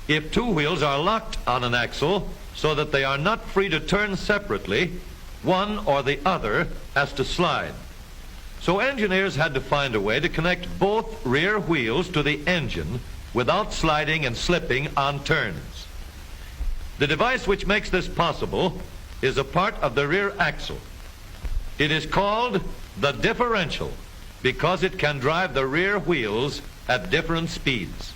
If two wheels are locked on an axle so that they are not free to turn separately, one or the other has to slide. So engineers had to find a way to connect both rear wheels to the engine without sliding and slipping on turns. The device which makes this possible is a part of the rear axle. It is called the differential because it can drive the rear wheels at different speeds.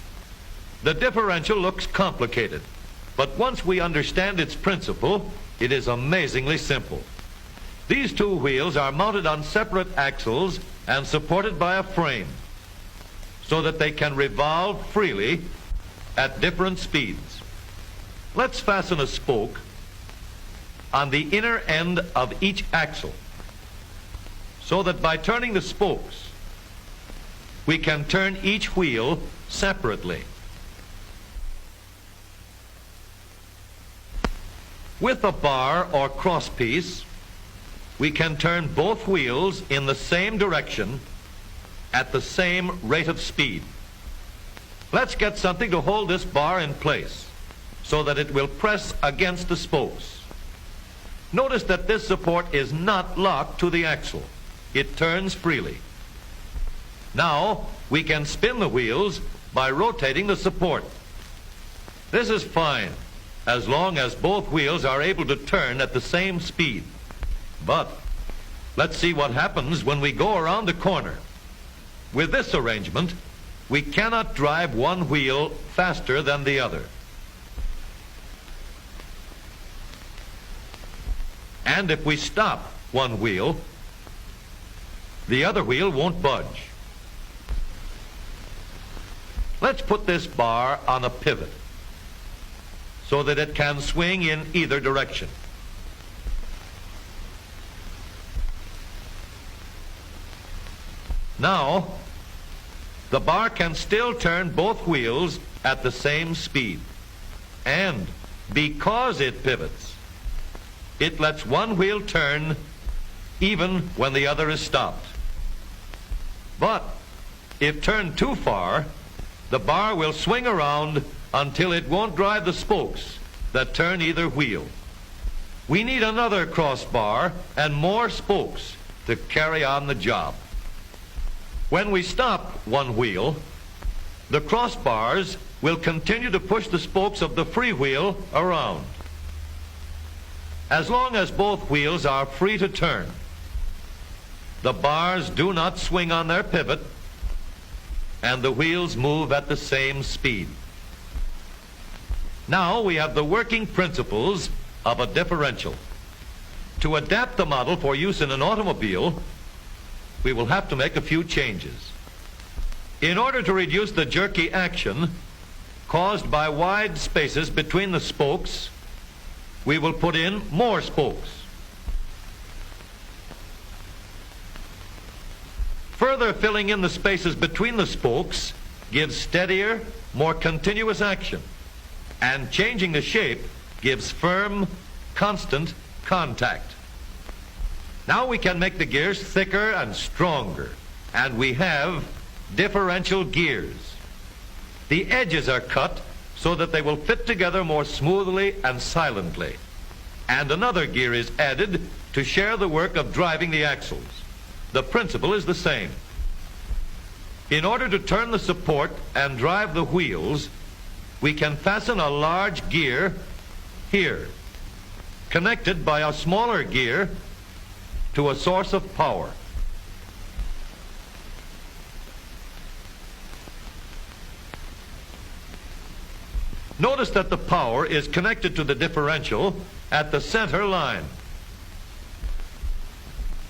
The differential looks complicated, but once we understand its principle, it is amazingly simple. These two wheels are mounted on separate axles and supported by a frame so that they can revolve freely at different speeds. Let's fasten a spoke on the inner end of each axle so that by turning the spokes, we can turn each wheel separately. With a bar or crosspiece, we can turn both wheels in the same direction at the same rate of speed. Let's get something to hold this bar in place so that it will press against the spokes. Notice that this support is not locked to the axle. It turns freely. Now we can spin the wheels by rotating the support. This is fine as long as both wheels are able to turn at the same speed. But let's see what happens when we go around the corner. With this arrangement, we cannot drive one wheel faster than the other. And if we stop one wheel, the other wheel won't budge. Let's put this bar on a pivot so that it can swing in either direction. Now, the bar can still turn both wheels at the same speed. And because it pivots, it lets one wheel turn even when the other is stopped. But if turned too far, the bar will swing around until it won't drive the spokes that turn either wheel. We need another crossbar and more spokes to carry on the job. When we stop one wheel, the crossbars will continue to push the spokes of the free wheel around. As long as both wheels are free to turn, the bars do not swing on their pivot and the wheels move at the same speed. Now we have the working principles of a differential. To adapt the model for use in an automobile, we will have to make a few changes. In order to reduce the jerky action caused by wide spaces between the spokes, we will put in more spokes. Further filling in the spaces between the spokes gives steadier, more continuous action, and changing the shape gives firm, constant contact. Now we can make the gears thicker and stronger, and we have differential gears. The edges are cut so that they will fit together more smoothly and silently, and another gear is added to share the work of driving the axles. The principle is the same. In order to turn the support and drive the wheels, we can fasten a large gear here, connected by a smaller gear to a source of power. Notice that the power is connected to the differential at the center line.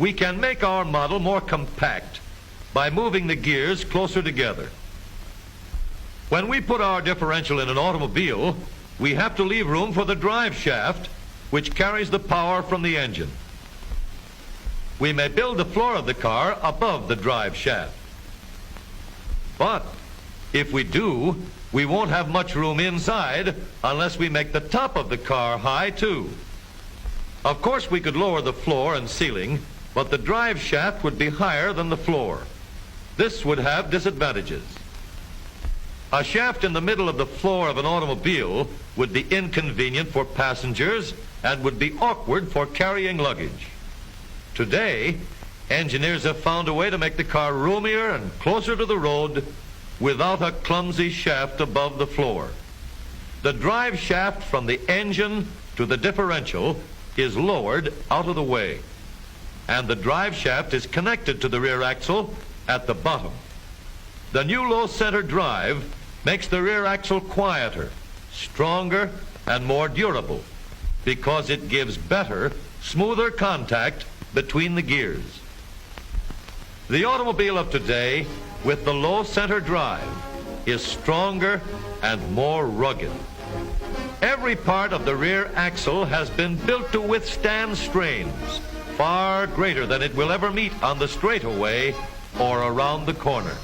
We can make our model more compact by moving the gears closer together. When we put our differential in an automobile, we have to leave room for the drive shaft, which carries the power from the engine. We may build the floor of the car above the drive shaft. But if we do, we won't have much room inside unless we make the top of the car high too. Of course, we could lower the floor and ceiling, but the drive shaft would be higher than the floor. This would have disadvantages. A shaft in the middle of the floor of an automobile would be inconvenient for passengers and would be awkward for carrying luggage. Today, engineers have found a way to make the car roomier and closer to the road without a clumsy shaft above the floor. The drive shaft from the engine to the differential is lowered out of the way, and the drive shaft is connected to the rear axle at the bottom. The new low center drive makes the rear axle quieter, stronger, and more durable because it gives better, smoother contact between the gears. The automobile of today with the low center drive is stronger and more rugged. Every part of the rear axle has been built to withstand strains far greater than it will ever meet on the straightaway or around the corner.